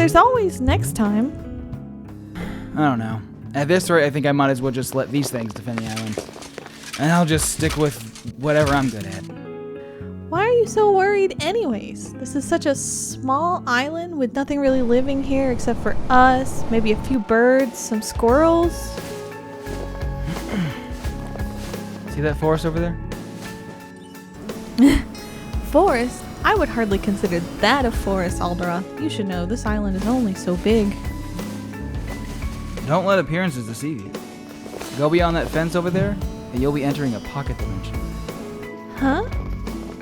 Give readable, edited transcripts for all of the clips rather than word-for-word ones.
there's always next time. I don't know. At this rate, I think I might as well just let these things defend the island. And I'll just stick with whatever I'm good at. Why are you so worried anyways? This is such a small island with nothing really living here except for us, maybe a few birds, some squirrels. See that forest over there? Forest? I would hardly consider that a forest, Aldera. You should know, this island is only so big. Don't let appearances deceive you. Go beyond that fence over there, and you'll be entering a pocket dimension. Huh?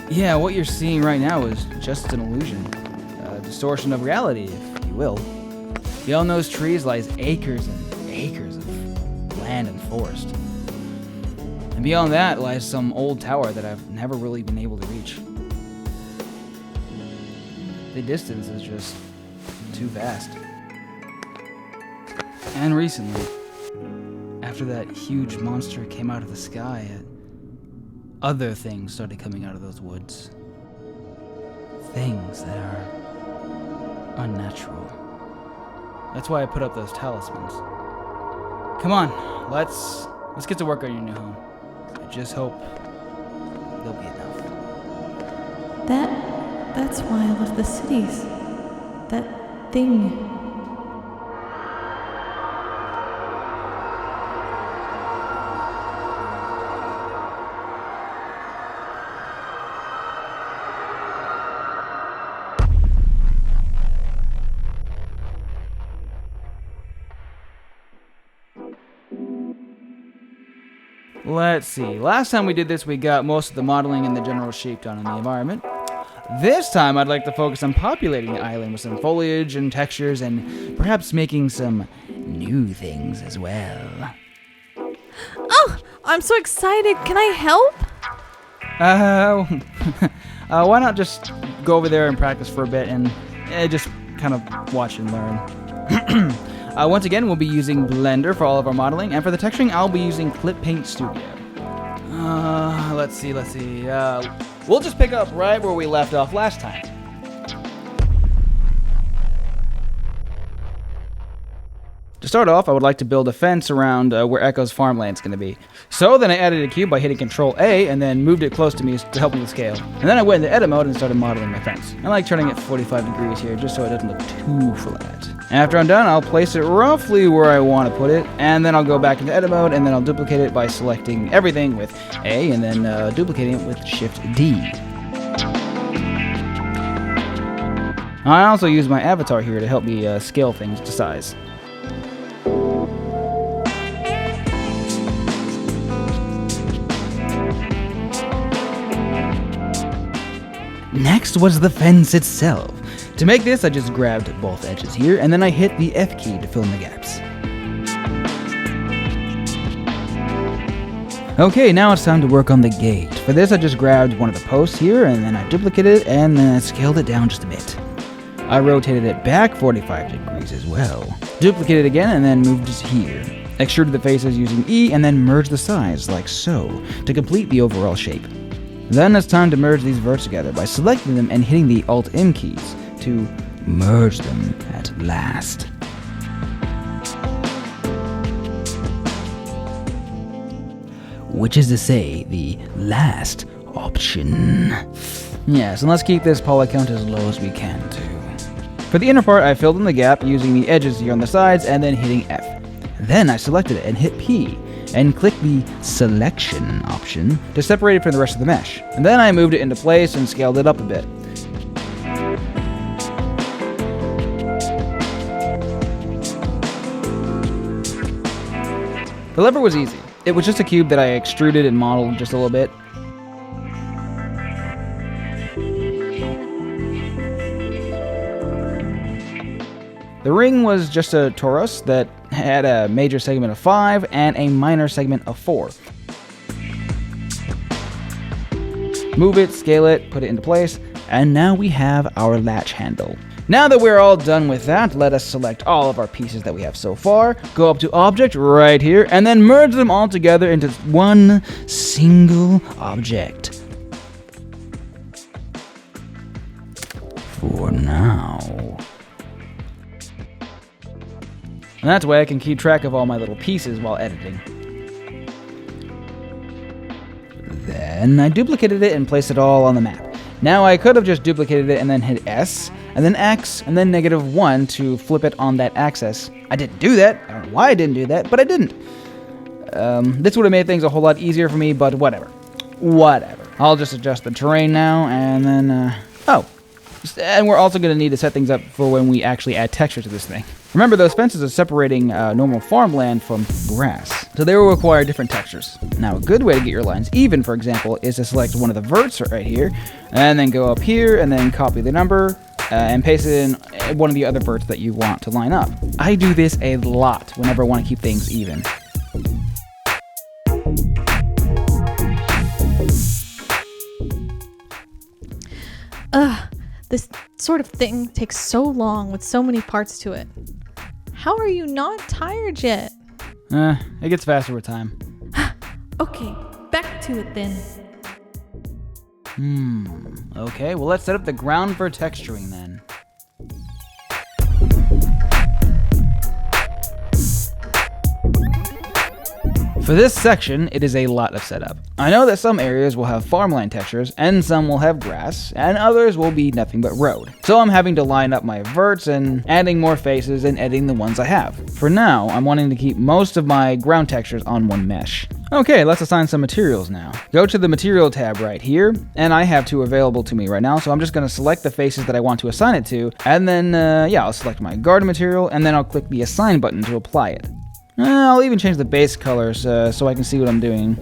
Yeah, what you're seeing right now is just an illusion. A distortion of reality, if you will. Beyond those trees lies acres and acres of land and forest. And beyond that lies some old tower that I've never really been able to reach. The distance is just too vast. And recently, after that huge monster came out of the sky, other things started coming out of those woods. Things that are unnatural. That's why I put up those talismans. Come on, let's get to work on your new home. I just hope there'll be enough. That's why I left the cities. That thing. Let's see. Last time we did this, we got most of the modeling and the general shape done in the environment. This time, I'd like to focus on populating the island with some foliage and textures and perhaps making some new things as well. Oh, I'm so excited. Can I help? Why not just go over there and practice for a bit and just kind of watch and learn. Once again, we'll be using Blender for all of our modeling, and for the texturing, I'll be using Clip Paint Studio. Let's see. We'll just pick up right where we left off last time. To start off, I would like to build a fence around where Echo's farmland's going to be. So then I added a cube by hitting Control A and then moved it close to me to help me with scale. And then I went into edit mode and started modeling my fence. I like turning it 45 degrees here just so it doesn't look too flat. After I'm done, I'll place it roughly where I want to put it, and then I'll go back into edit mode and then I'll duplicate it by selecting everything with A and then duplicating it with Shift D. I also use my avatar here to help me scale things to size. Next was the fence itself. To make this, I just grabbed both edges here, and then I hit the F key to fill in the gaps. Okay, now it's time to work on the gate. For this, I just grabbed one of the posts here, and then I duplicated it, and then I scaled it down just a bit. I rotated it back 45 degrees as well. Duplicated it again, and then moved it here. Extruded the faces using E, and then merged the sides, like so, to complete the overall shape. Then it's time to merge these verts together by selecting them and hitting the Alt-M keys to merge them at last. Which is to say, the last option. Yes, and let's keep this poly count as low as we can too. For the inner part, I filled in the gap using the edges here on the sides and then hitting F. Then I selected it and hit P, and click the selection option to separate it from the rest of the mesh. And then I moved it into place and scaled it up a bit. The lever was easy. It was just a cube that I extruded and modeled just a little bit. The ring was just a torus that had a major segment of 5 and a minor segment of 4. Move it, scale it, put it into place, and now we have our latch handle. Now that we're all done with that, let us select all of our pieces that we have so far, go up to Object right here, and then merge them all together into one single object. For now. And that way I can keep track of all my little pieces while editing. Then I duplicated it and placed it all on the map. Now I could have just duplicated it and then hit S, and then X, and then -1 to flip it on that axis. I didn't do that. I don't know why I didn't do that, but I didn't. This would have made things a whole lot easier for me, but whatever. Whatever. I'll just adjust the terrain now, and then, and we're also going to need to set things up for when we actually add texture to this thing. Remember, those fences are separating normal farmland from grass, so they will require different textures. Now, a good way to get your lines even, for example, is to select one of the verts right here, and then go up here, and then copy the number, and paste it in one of the other verts that you want to line up. I do this a lot whenever I want to keep things even. This sort of thing takes so long with so many parts to it. How are you not tired yet? It gets faster with time. Okay, back to it then. Okay, well let's set up the ground for texturing then. For this section, it is a lot of setup. I know that some areas will have farmland textures, and some will have grass, and others will be nothing but road. So I'm having to line up my verts and adding more faces and editing the ones I have. For now, I'm wanting to keep most of my ground textures on one mesh. Okay, let's assign some materials now. Go to the material tab right here, and I have 2 available to me right now, so I'm just going to select the faces that I want to assign it to, and then, I'll select my garden material, and then I'll click the assign button to apply it. I'll even change the base colors so I can see what I'm doing.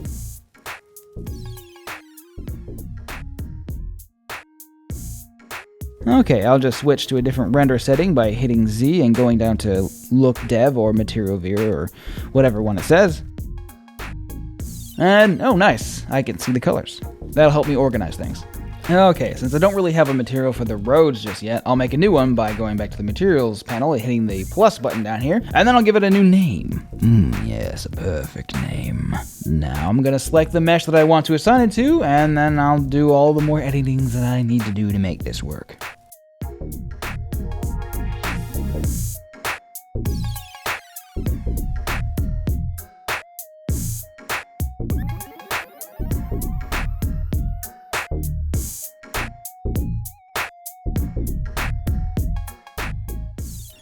Okay, I'll just switch to a different render setting by hitting Z and going down to Look Dev or Material Viewer or whatever one it says. And, oh nice, I can see the colors. That'll help me organize things. Okay, since I don't really have a material for the roads just yet, I'll make a new one by going back to the materials panel and hitting the plus button down here, and then I'll give it a new name. Yes, a perfect name. Now I'm gonna select the mesh that I want to assign it to, and then I'll do all the more editings that I need to do to make this work.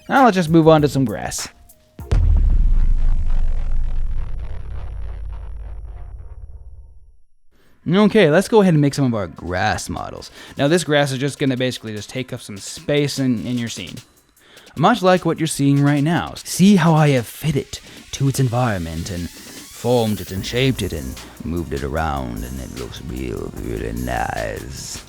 Now let's just move on to some grass. Okay, let's go ahead and make some of our grass models. Now this grass is just going to basically just take up some space in your scene. Much like what you're seeing right now. See how I have fit it to its environment and formed it and shaped it and moved it around, and it looks really nice.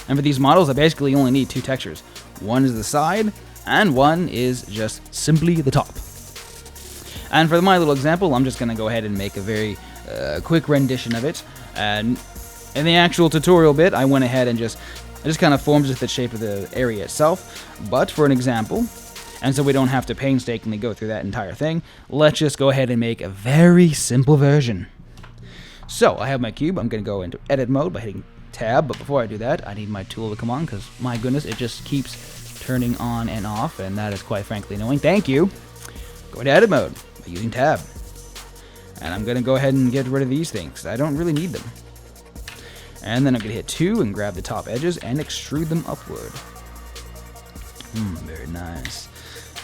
And for these models, I basically only need 2 textures. One is the side, and one is just simply the top. And for my little example, I'm just going to go ahead and make a very quick rendition of it. And in the actual tutorial bit, I went ahead and just kind of formed it the shape of the area itself. But for an example, and so we don't have to painstakingly go through that entire thing, let's just go ahead and make a very simple version. So I have my cube. I'm going to go into edit mode by hitting tab. But before I do that, I need my tool to come on because, my goodness, it just keeps turning on and off, and that is quite frankly annoying. Thank you. Go into edit mode by using tab. And I'm going to go ahead and get rid of these things. I don't really need them. And then I'm going to hit 2 and grab the top edges and extrude them upward. Very nice.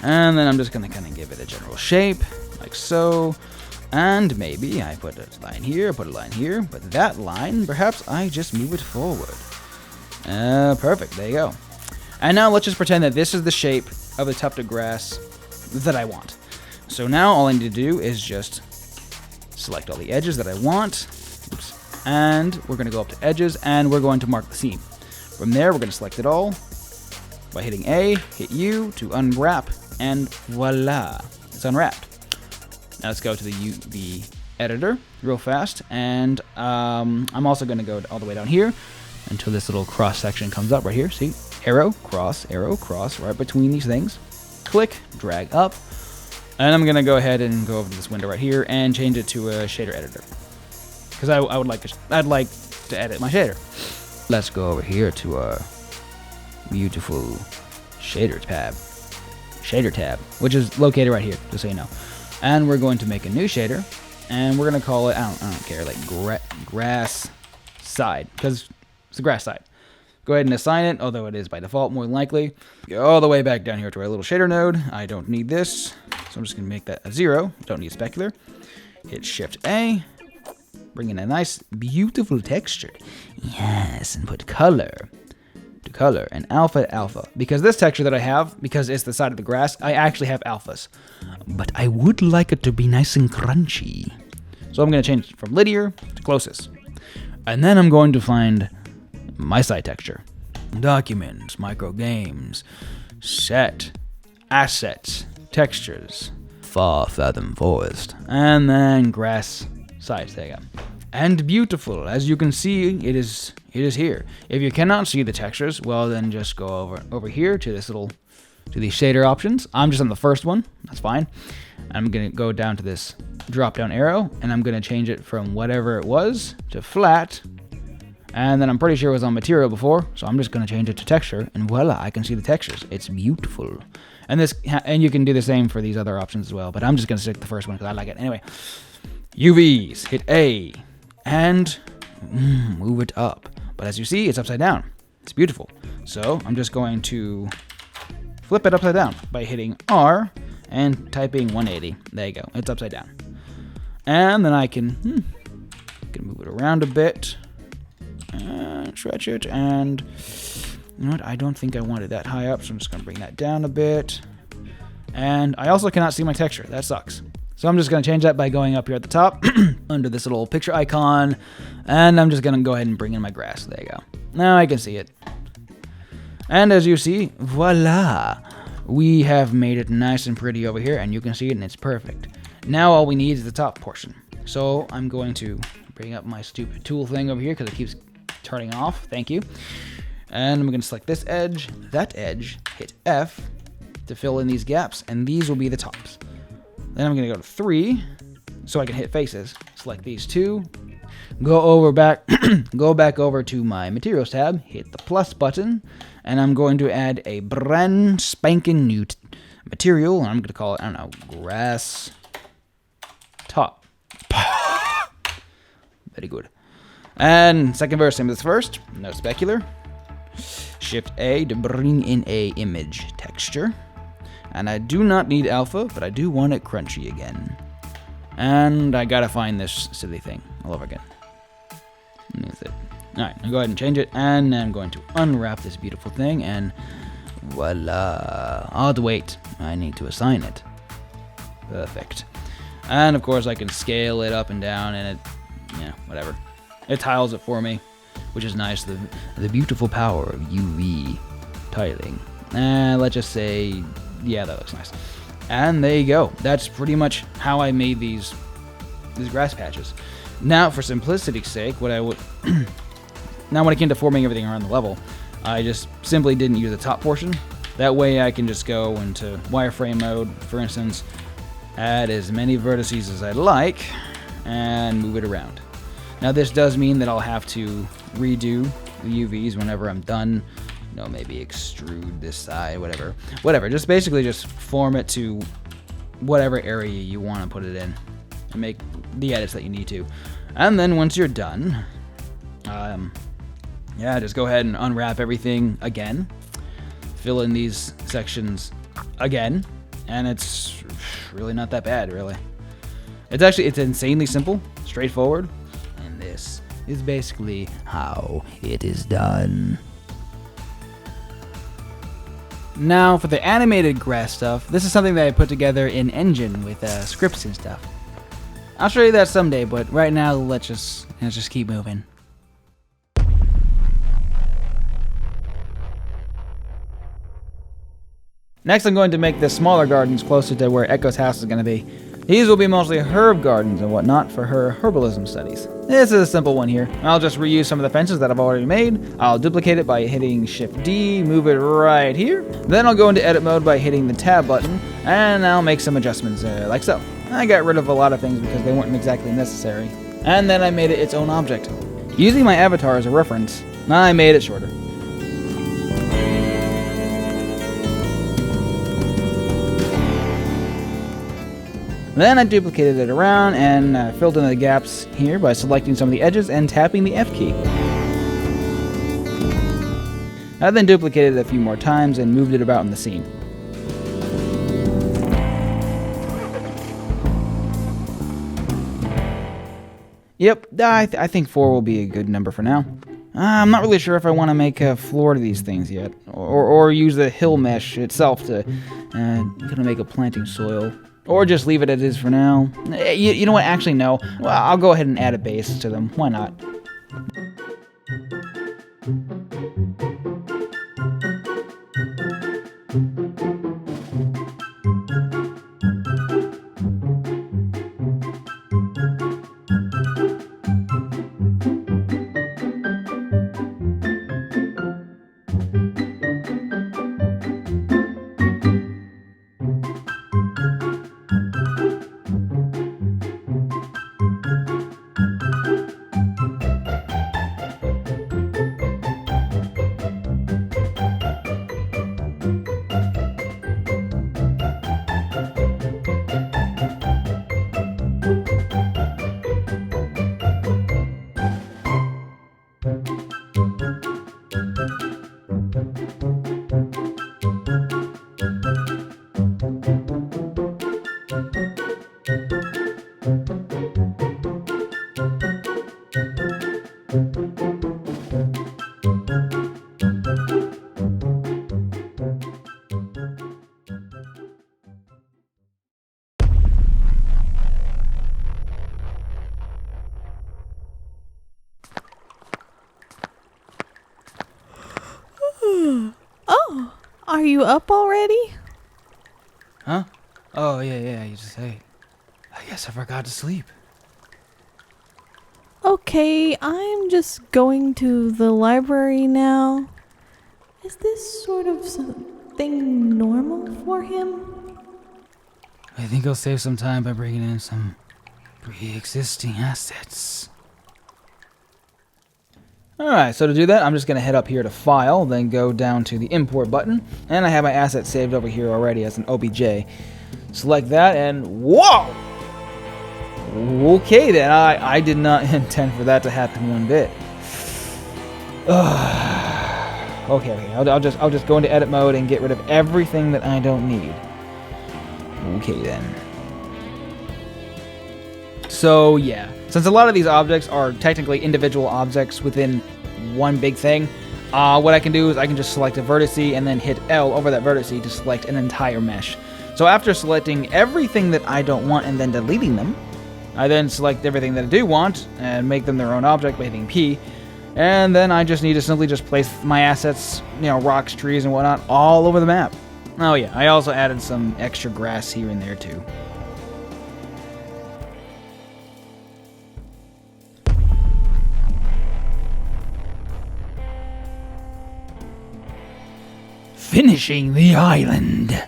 And then I'm just going to kind of give it a general shape, like so. And maybe I put a line here, put a line here, but that line, perhaps I just move it forward. Perfect. There you go. And now let's just pretend that this is the shape of the tufted grass that I want. So now all I need to do is just select all the edges that I want. Oops. And we're going to go up to edges, and we're going to mark the seam. From there, we're going to select it all by hitting A, hit U to unwrap, and voila, it's unwrapped. Now let's go to the editor real fast, and I'm also going to go all the way down here until this little cross section comes up right here. See? Arrow, cross, right between these things. Click, drag up, and I'm gonna go ahead and go over to this window right here and change it to a shader editor, because I'd like to edit my shader. Let's go over here to our beautiful shader tab. shader tab, which is located right here, just so you know. And we're going to make a new shader, and we're going to call it, I don't care, like grass side, because it's a grass side. Go ahead and assign it, although it is by default more than likely. Go all the way back down here to our little shader node. I don't need this, so I'm just going to make that a 0. Don't need specular. Hit Shift A. Bring in a nice, beautiful texture. Yes, and put color to color and alpha to alpha. Because this texture that I have, because it's the side of the grass, I actually have alphas. But I would like it to be nice and crunchy. So I'm going to change it from linear to closest. And then I'm going to find my side texture. Documents, micro games, set, assets, textures, Far Fathomed Forest, and then grass sides. There you go. And beautiful. As you can see, it is here. If you cannot see the textures, well then just go over here to these shader options. I'm just on the first one. That's fine. I'm gonna go down to this drop down arrow, and I'm gonna change it from whatever it was to flat. And then I'm pretty sure it was on material before, so I'm just gonna change it to texture, and voila, I can see the textures. It's beautiful. And you can do the same for these other options as well, but I'm just gonna stick to the first one because I like it. Anyway, UVs, hit A, and move it up. But as you see, it's upside down. It's beautiful. So I'm just going to flip it upside down by hitting R and typing 180. There you go. It's upside down. And then I can move it around a bit. And stretch it, and you know what? I don't think I wanted that high up, so I'm just going to bring that down a bit. And I also cannot see my texture. That sucks. So I'm just going to change that by going up here at the top under this little picture icon, and I'm just going to go ahead and bring in my grass. There you go. Now I can see it. And as you see, voila! We have made it nice and pretty over here, and you can see it, and it's perfect. Now all we need is the top portion. So I'm going to bring up my stupid tool thing over here because it keeps turning off. Thank you. And I'm going to select this edge, that edge, hit F to fill in these gaps, and these will be the tops. Then I'm going to go to 3 so I can hit faces. Select these 2. Go back over to my materials tab, hit the plus button, and I'm going to add a brand spanking new material, and I'm going to call it, I don't know, grass top. Very good. And second verse, same as first. No specular. Shift A to bring in a image texture. And I do not need alpha, but I do want it crunchy again. And I gotta find this silly thing all over again. And that's it. Alright, I'll go ahead and change it. And I'm going to unwrap this beautiful thing. And voila. Oh, wait. I need to assign it. Perfect. And of course I can scale it up and down, and it, whatever. It tiles it for me, which is nice. The beautiful power of UV tiling. And let's just say, yeah, that looks nice. And there you go. That's pretty much how I made these grass patches. Now, for simplicity's sake, when it came to forming everything around the level, I just simply didn't use the top portion. That way I can just go into wireframe mode, for instance, add as many vertices as I like, and move it around. Now this does mean that I'll have to redo the UVs whenever I'm done. Maybe extrude this side, whatever. Just basically just form it to whatever area you want to put it in and make the edits that you need to. And then once you're done, just go ahead and unwrap everything again. Fill in these sections again, and it's really not that bad, really. It's insanely simple, straightforward, and this is basically how it is done. Now, for the animated grass stuff, this is something that I put together in Engine with scripts and stuff. I'll show you that someday, but right now, let's just keep moving. Next, I'm going to make the smaller gardens closer to where Echo's house is going to be. These will be mostly herb gardens and whatnot for her herbalism studies. This is a simple one here. I'll just reuse some of the fences that I've already made. I'll duplicate it by hitting Shift D, move it right here. Then I'll go into edit mode by hitting the tab button, and I'll make some adjustments like so. I got rid of a lot of things because they weren't exactly necessary. And then I made it its own object. Using my avatar as a reference, I made it shorter. Then I duplicated it around and filled in the gaps here by selecting some of the edges and tapping the F key. I then duplicated it a few more times and moved it about in the scene. Yep, I think 4 will be a good number for now. I'm not really sure if I want to make a floor to these things yet, or use the hill mesh itself to kind of make a planting soil, or just leave it as is for now. You know what? Actually, no. Well, I'll go ahead and add a base to them. Why not? Oh, are you up already? Huh? Oh, yeah, you just say. I guess I forgot to sleep. Okay, I'm just going to the library now. Is this sort of something normal for him? I think I'll save some time by bringing in some pre-existing assets. Alright, so to do that, I'm just going to head up here to File, then go down to the Import button, and I have my asset saved over here already as an OBJ. Select that, and whoa! Okay then, I did not intend for that to happen one bit. Okay, I'll just go into edit mode and get rid of everything that I don't need. Okay then. So yeah, since a lot of these objects are technically individual objects within one big thing, what I can do is I can just select a vertice and then hit L over that vertice to select an entire mesh. So after selecting everything that I don't want and then deleting them, I then select everything that I do want and make them their own object by hitting P, and then I just need to simply just place my assets, rocks, trees, and whatnot, all over the map. Oh yeah, I also added some extra grass here and there too. Finishing the island.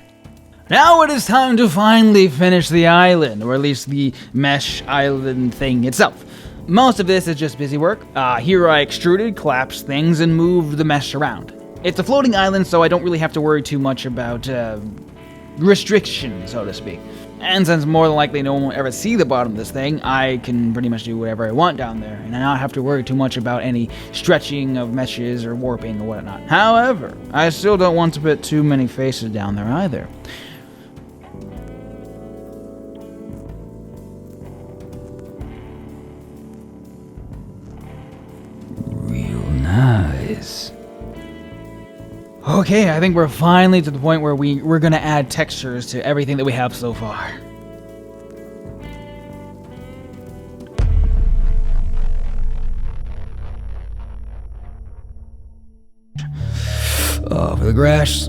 Now it is time to finally finish the island, or at least the mesh island thing itself. Most of this is just busy work. Here I extruded, collapsed things, and moved the mesh around. It's a floating island, so I don't really have to worry too much about restrictions, so to speak. And since more than likely no one will ever see the bottom of this thing, I can pretty much do whatever I want down there, and I don't have to worry too much about any stretching of meshes or warping or whatnot. However, I still don't want to put too many faces down there either. Real nice. Okay, I think we're finally to the point where we're gonna add textures to everything that we have so far. For the grass,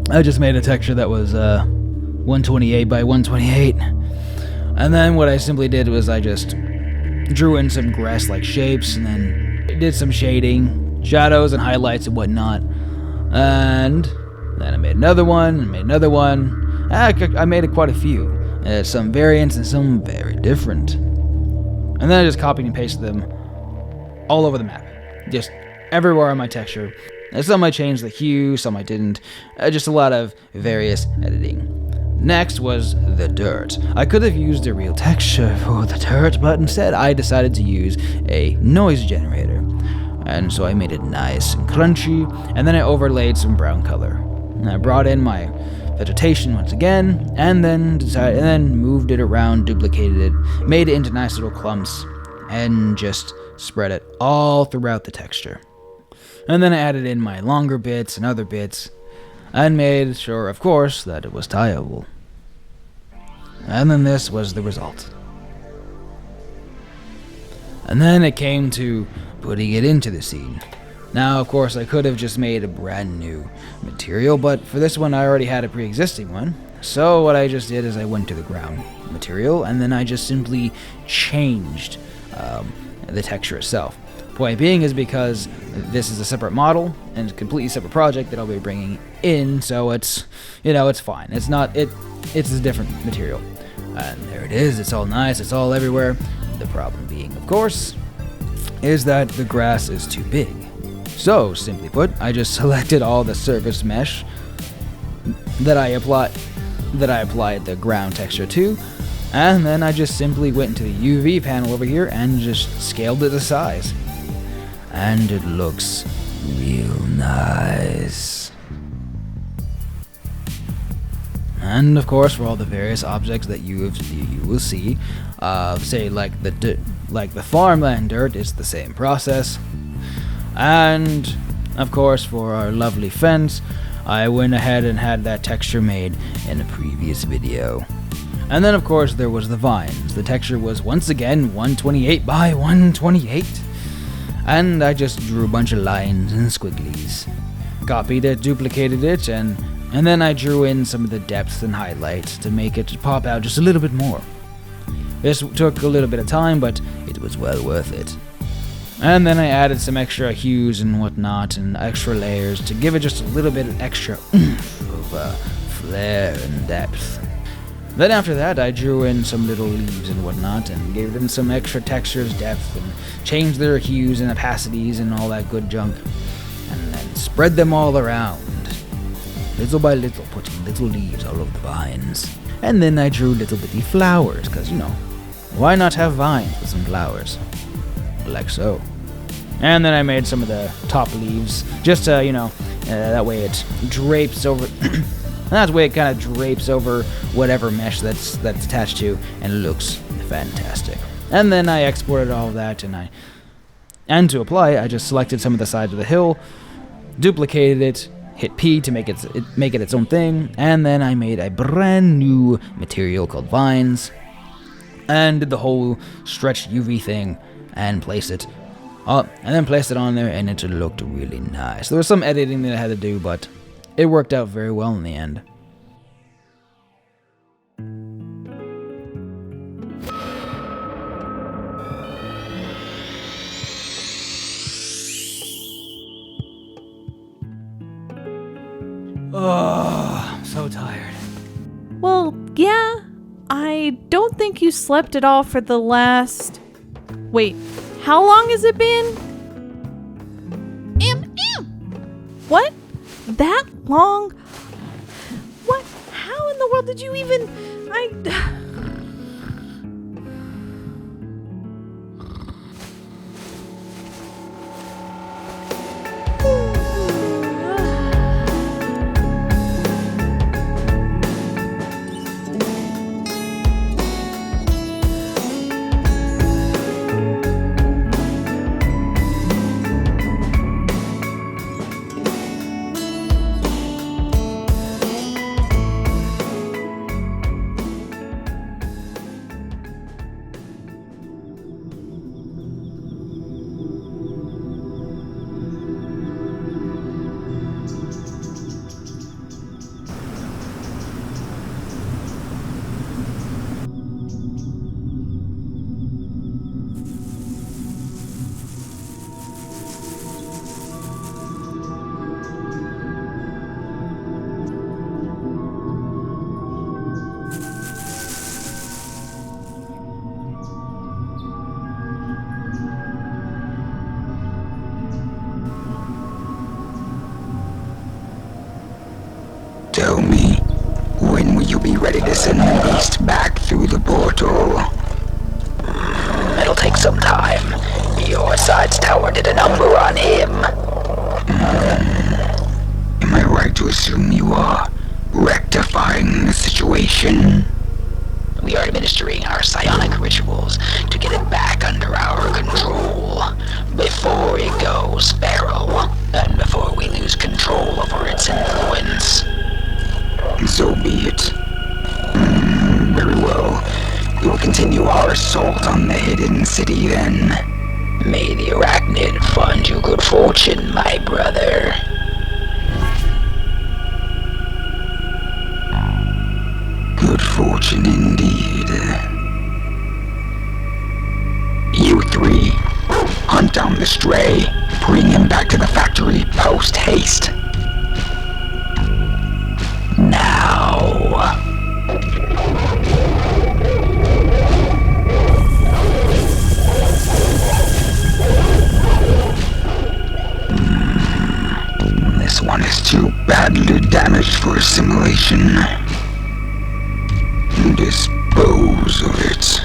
I just made a texture that was 128 by 128. And then what I simply did was I just drew in some grass-like shapes and then did some shading, shadows and highlights and whatnot. And then I made another one, and made another one. I made quite a few. Some variants and some very different. And then I just copied and pasted them all over the map. Just everywhere on my texture. Some I changed the hue, some I didn't. Just a lot of various editing. Next was the dirt. I could have used a real texture for the dirt, but instead I decided to use a noise generator. And so I made it nice and crunchy, and then I overlaid some brown color. And I brought in my vegetation once again, and then moved it around, duplicated it, made it into nice little clumps, and just spread it all throughout the texture. And then I added in my longer bits and other bits, and made sure, of course, that it was tieable. And then this was the result. And then it came to putting it into the scene. Now, of course, I could have just made a brand new material, but for this one I already had a pre-existing one. So what I just did is I went to the ground material, and then I just simply changed the texture itself. Point being is because this is a separate model and a completely separate project that I'll be bringing in, so it's, it's fine. It's a different material. And there it is, it's all nice, it's all everywhere. The problem being, of course, is that the grass is too big. So, simply put, I just selected all the surface mesh that I applied the ground texture to, and then I just simply went into the UV panel over here and just scaled it to size. And it looks real nice. And of course, for all the various objects that you will see, say like the farmland dirt, it's the same process. And of course, for our lovely fence, I went ahead and had that texture made in a previous video. And then of course there was the vines. The texture was once again 128 by 128. And I just drew a bunch of lines and squigglies. Copied it, duplicated it, and then I drew in some of the depth and highlights to make it pop out just a little bit more. This took a little bit of time, but it was well worth it. And then I added some extra hues and whatnot, and extra layers to give it just a little bit of extra oomph of flair and depth. Then after that, I drew in some little leaves and whatnot, and gave them some extra textures, depth, and changed their hues and opacities and all that good junk. And then spread them all around, little by little, putting little leaves all over the vines. And then I drew little bitty flowers, because, why not have vines with some flowers? Like so. And then I made some of the top leaves, just to, that way it drapes over... That's the way it kind of drapes over whatever mesh that's attached to, and it looks fantastic. And then I exported all of that, and to apply, I just selected some of the sides of the hill, duplicated it, hit P to make it its own thing, and then I made a brand new material called vines, and did the whole stretched UV thing, and placed it up, and then placed it on there, and it looked really nice. There was some editing that I had to do, but it worked out very well in the end. Oh, I'm so tired. Well, yeah, I don't think you slept at all for the last... Wait, how long has it been? What? That long? What? How in the world did you even... send the beast back through the portal? It'll take some time. Your side's tower did a number on him. Am I right to assume you are rectifying the situation? We are administering our psionic rituals to get it back under our control. Before it goes feral, and before we lose control over its influence. So be it. Very well. We will continue our assault on the hidden city then. May the arachnid fund you good fortune, my brother. Good fortune indeed. You three, hunt down the stray. Bring him back to the factory post haste. Now. This one is too badly damaged for assimilation. Dispose of it.